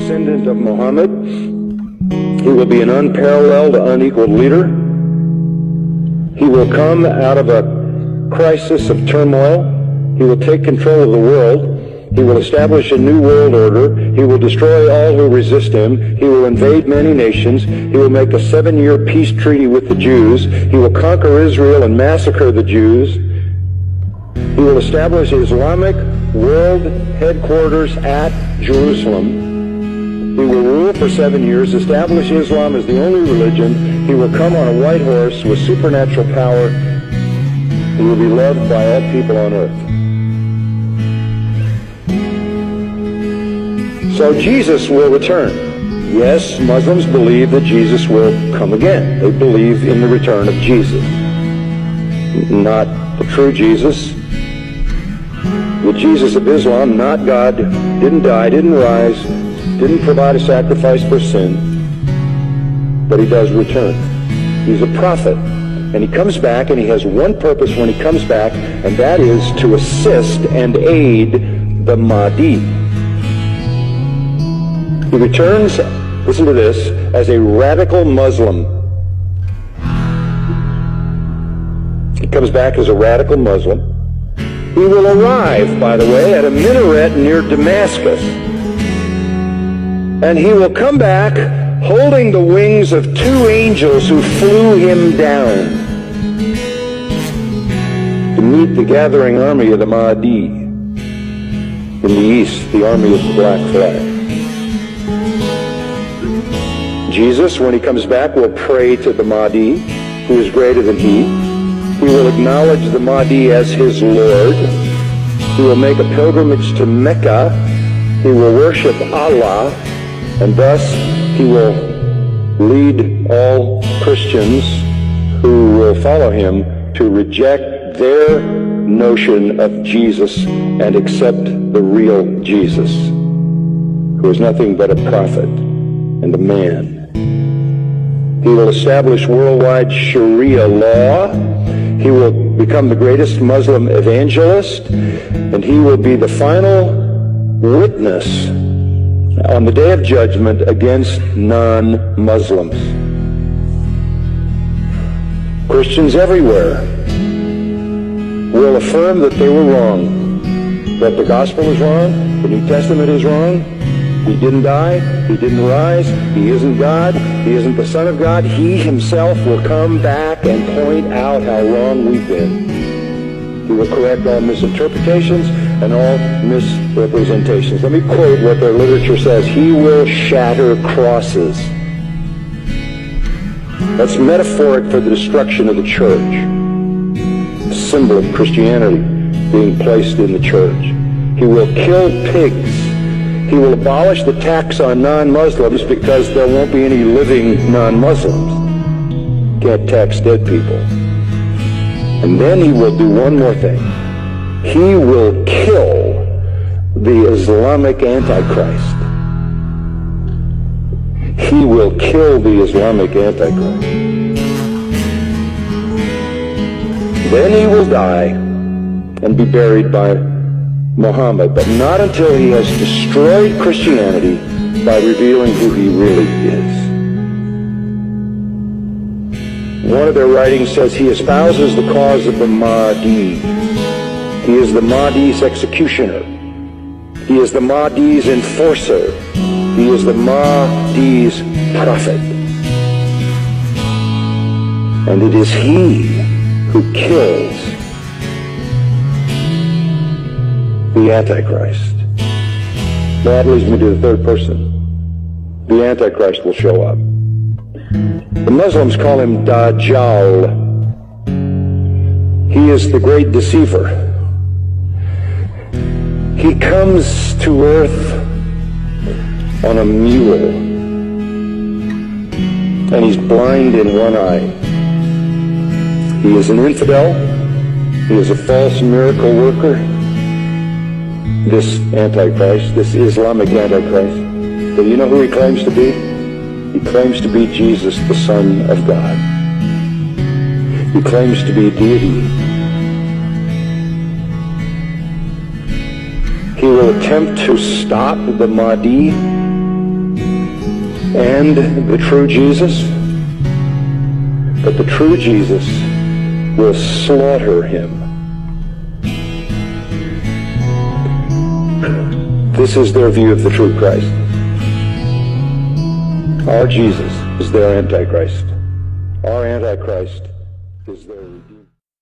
descendant of Muhammad. He will be an unparalleled, unequaled leader. He will come out of a crisis of turmoil. He will take control of the world. He will establish a new world order. He will destroy all who resist him. He will invade many nations. He will make a 7-year peace treaty with the Jews. He will conquer Israel and massacre the Jews. He will establish Islamic world headquarters at Jerusalem. He will rule for 7 years, establish Islam as the only religion. He will come on a white horse with supernatural power. He will be loved by all people on earth. So Jesus will return. Yes, Muslims believe that Jesus will come again. They believe in the return of Jesus. Not the true Jesus. The Jesus of Islam, not God, didn't die, didn't rise, didn't provide a sacrifice for sin, but he does return. He's a prophet, and he comes back, and he has one purpose when he comes back, and that is to assist and aid the Mahdi. He returns, listen to this, as a radical Muslim. He comes back as a radical Muslim. He will arrive, by the way, at a minaret near Damascus. And he will come back holding the wings of 2 angels who flew him down to meet the gathering army of the Mahdi. In the east, the army of the black flag. Jesus, when he comes back, will pray to the Mahdi, who is greater than he. He will acknowledge the Mahdi as his Lord. He will make a pilgrimage to Mecca. He will worship Allah, and thus he will lead all Christians who will follow him to reject their notion of Jesus and accept the real Jesus, who is nothing but a prophet and a man. He will establish worldwide Sharia law. He will become the greatest Muslim evangelist, and he will be the final witness on the day of judgment against non-Muslims. Christians everywhere will affirm that they were wrong, that the gospel is wrong, the New Testament is wrong. He didn't die, he didn't rise, he isn't God, he isn't the Son of God. He himself will come back and point out how wrong we've been. He will correct all misinterpretations and all misrepresentations. Let me quote what their literature says. He will shatter crosses. That's metaphoric for the destruction of the church. A symbol of Christianity being placed in the church. He will kill pigs. He will abolish the tax on non-Muslims because there won't be any living non-Muslims. Can't tax dead people. And then he will do one more thing. He will kill the Islamic Antichrist. He will kill the Islamic Antichrist. Then he will die and be buried by Muhammad, but not until he has destroyed Christianity by revealing who he really is. One of their writings says he espouses the cause of the Mahdi. He is the Mahdi's executioner. He is the Mahdi's enforcer. He is the Mahdi's prophet. And it is he who kills the Antichrist. That leads me to the third person. The Antichrist will show up. The Muslims call him Dajjal. He is the great deceiver. He comes to earth on a mule, and he's blind in one eye. He is an infidel. He is a false miracle worker. This Antichrist, this Islamic Antichrist. But you know who he claims to be? He claims to be Jesus, the Son of God. He claims to be deity. He will attempt to stop the Mahdi and the true Jesus, but the true Jesus will slaughter him. This is their view of the true Christ. Our Jesus is their Antichrist. Our Antichrist